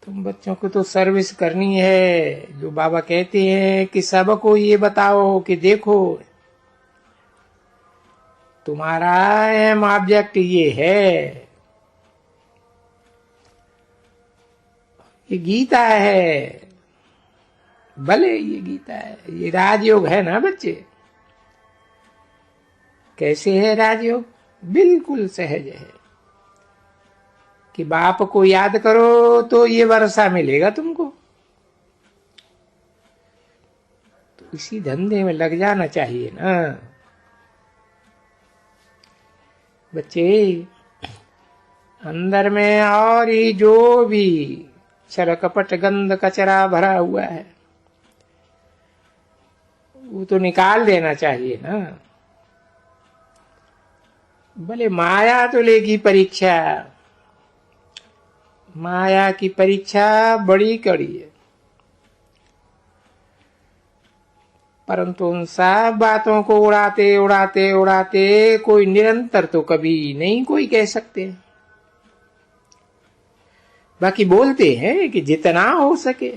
तुम बच्चों को तो सर्विस करनी है। जो बाबा कहते हैं कि सबको ये बताओ कि देखो तुम्हारा एम ऑब्जेक्ट ये है, ये गीता है। भले ये गीता है, ये राजयोग है ना बच्चे। कैसे है राजयोग? बिल्कुल सहज है कि बाप को याद करो तो ये वर्षा मिलेगा तुमको। तो इसी धंधे में लग जाना चाहिए ना बच्चे। अंदर में और ही जो भी छल कपट गंध कचरा भरा हुआ है वो तो निकाल देना चाहिए ना। भले माया तो लेगी परीक्षा, माया की परीक्षा बड़ी कड़ी है, परंतु उन सब बातों को उड़ाते उड़ाते उड़ाते कोई निरंतर तो कभी नहीं कोई कह सकते। बाकी बोलते हैं कि जितना हो सके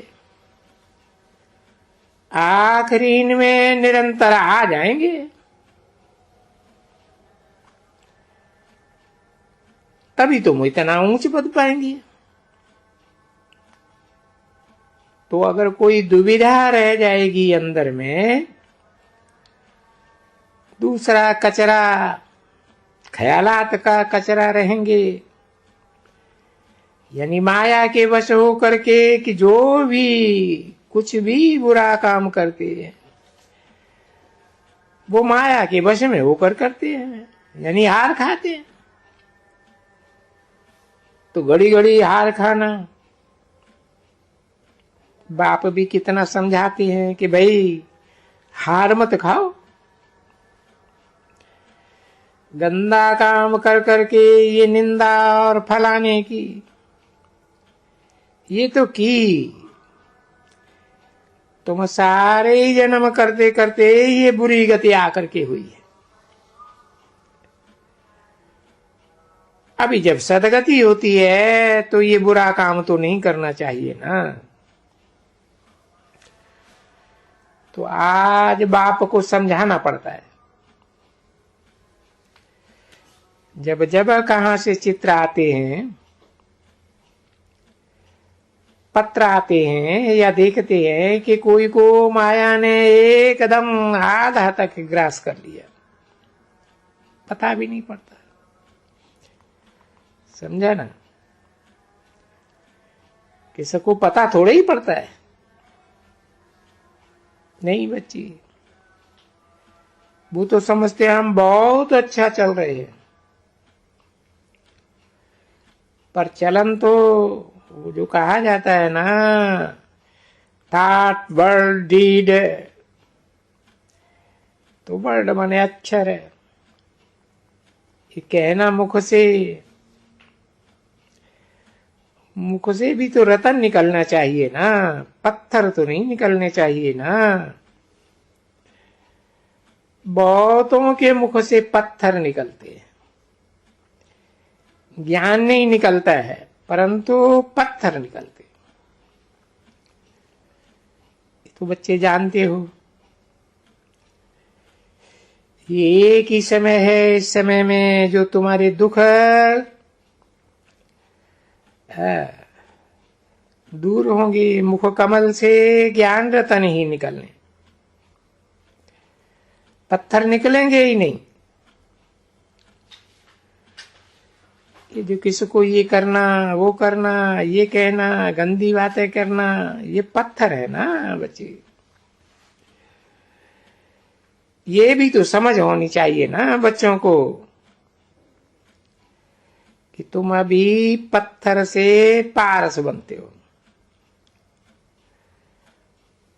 आखिरी में निरंतर आ जाएंगे। तभी तुम इतना ऊंच पद पाएंगे। तो अगर कोई दुविधा रह जाएगी अंदर में, दूसरा कचरा ख्यालात का कचरा रहेंगे, यानी माया के वश हो करके कि जो भी कुछ भी बुरा काम करते हैं वो माया के वश में होकर करते हैं, यानी हार खाते हैं। तो घड़ी घड़ी हार खाना, बाप भी कितना समझाते हैं कि भाई हार मत खाओ। गंदा काम कर करके ये निंदा और फलाने की ये तो की, तुम सारे ही जन्म करते करते ये बुरी गति आकर के हुई है। अभी जब सदगति होती है तो ये बुरा काम तो नहीं करना चाहिए ना। तो आज बाप को समझाना पड़ता है। जब जब कहां से चित्र आते हैं, पत्र आते हैं या देखते हैं कि कोई को माया ने एकदम आधा तक ग्रास कर लिया, पता भी नहीं पड़ता। समझा ना? किसी को पता थोड़ा ही पड़ता है। नहीं बच्ची, वो तो समझते हैं हम बहुत अच्छा चल रहे हैं, पर चलन तो वो जो कहा जाता है ना, थॉट वर्ड डीड, तो वर्ड माने अक्षर है। ये कहना मुख से भी तो रतन निकलना चाहिए ना, पत्थर तो नहीं निकलने चाहिए ना। बहुतों के मुख से पत्थर निकलते हैं, ज्ञान नहीं निकलता है, परंतु पत्थर निकलते। तो बच्चे जानते हो ये एक ही समय है, इस समय में जो तुम्हारे दुख दूर होंगे, मुख कमल से ज्ञान रतन ही निकलने, पत्थर निकलेंगे ही नहीं। कि जो किसी को ये करना वो करना, ये कहना, गंदी बातें करना, ये पत्थर है ना बच्चे। ये भी तो समझ होनी चाहिए ना बच्चों को कि तुम अभी पत्थर से पारस बनते हो।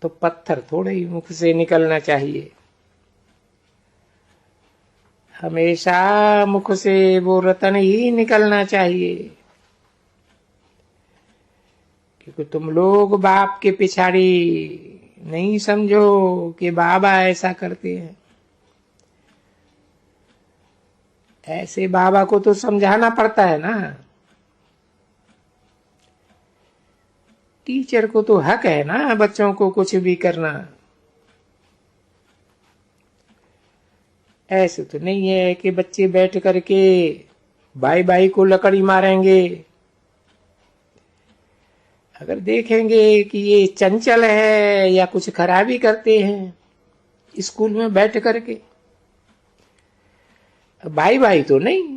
तो पत्थर थोड़े ही मुख से निकलना चाहिए, हमेशा मुख से वो रतन ही निकलना चाहिए। क्योंकि तुम लोग बाप के पिछाड़ी नहीं समझो कि बाबा ऐसा करते हैं। ऐसे बाबा को तो समझाना पड़ता है ना। टीचर को तो हक है ना बच्चों को कुछ भी करना। ऐसे तो नहीं है कि बच्चे बैठ करके भाई भाई को लकड़ी मारेंगे। अगर देखेंगे कि ये चंचल है या कुछ खराबी करते हैं स्कूल में बैठ करके, भाई भाई तो नहीं,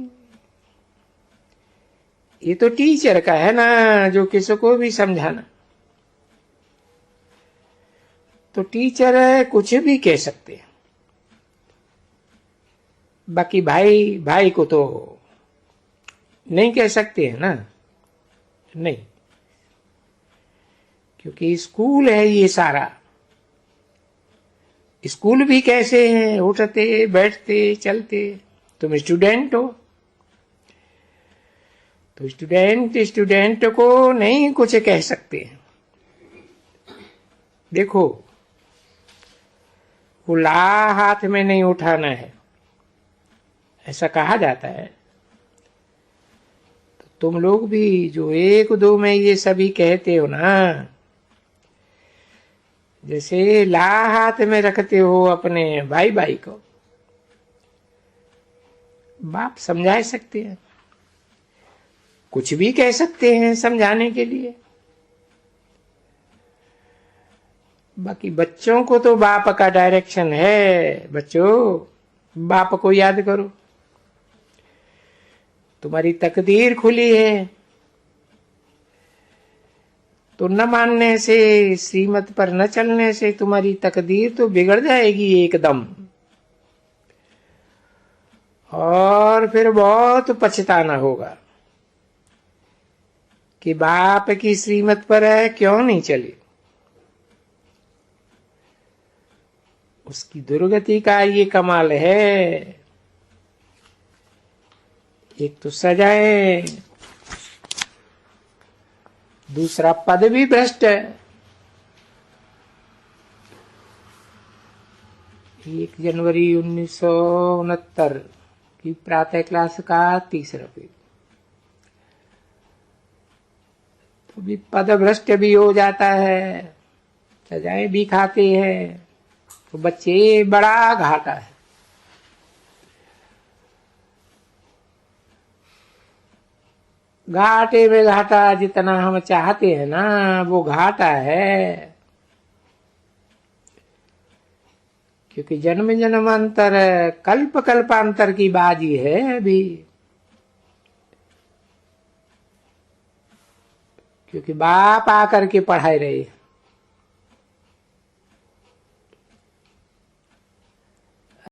ये तो टीचर का है ना जो किसी को भी समझाना। तो टीचर कुछ भी कह सकते हैं, बाकी भाई भाई को तो नहीं कह सकते हैं ना, नहीं, क्योंकि स्कूल है ये सारा। स्कूल भी कैसे हैं, उठते बैठते चलते। तुम स्टूडेंट हो तो स्टूडेंट को नहीं कुछ कह सकते। देखो, वो ला हाथ में नहीं उठाना है ऐसा कहा जाता है। तो तुम लोग भी जो एक दो में ये सभी कहते हो ना, जैसे ला हाथ में रखते हो अपने भाई भाई को, बाप समझा सकते हैं, कुछ भी कह सकते हैं समझाने के लिए। बाकी बच्चों को तो बाप का डायरेक्शन है, बच्चों बाप को याद करो, तुम्हारी तकदीर खुली है। तो न मानने से, श्रीमत पर न चलने से तुम्हारी तकदीर तो बिगड़ जाएगी एकदम, और फिर बहुत पछताना होगा कि बाप की श्रीमत पर है क्यों नहीं चली। उसकी दुर्गति का ये कमाल है, एक तो सजाए, दूसरा पद भी भ्रष्ट है। 1 जनवरी 1969 की प्रातः क्लास का 30 रुपये। तो भी पद भ्रष्ट भी हो जाता है, सजाएं भी खाते हैं, तो बच्चे बड़ा घाटा है। घाटे में घाटा जितना हम चाहते हैं ना, वो घाटा है, क्योंकि जन्म जन्मांतर कल्प कल्पांतर की बाजी है अभी। क्योंकि बाप आकर के पढ़ाए रहे,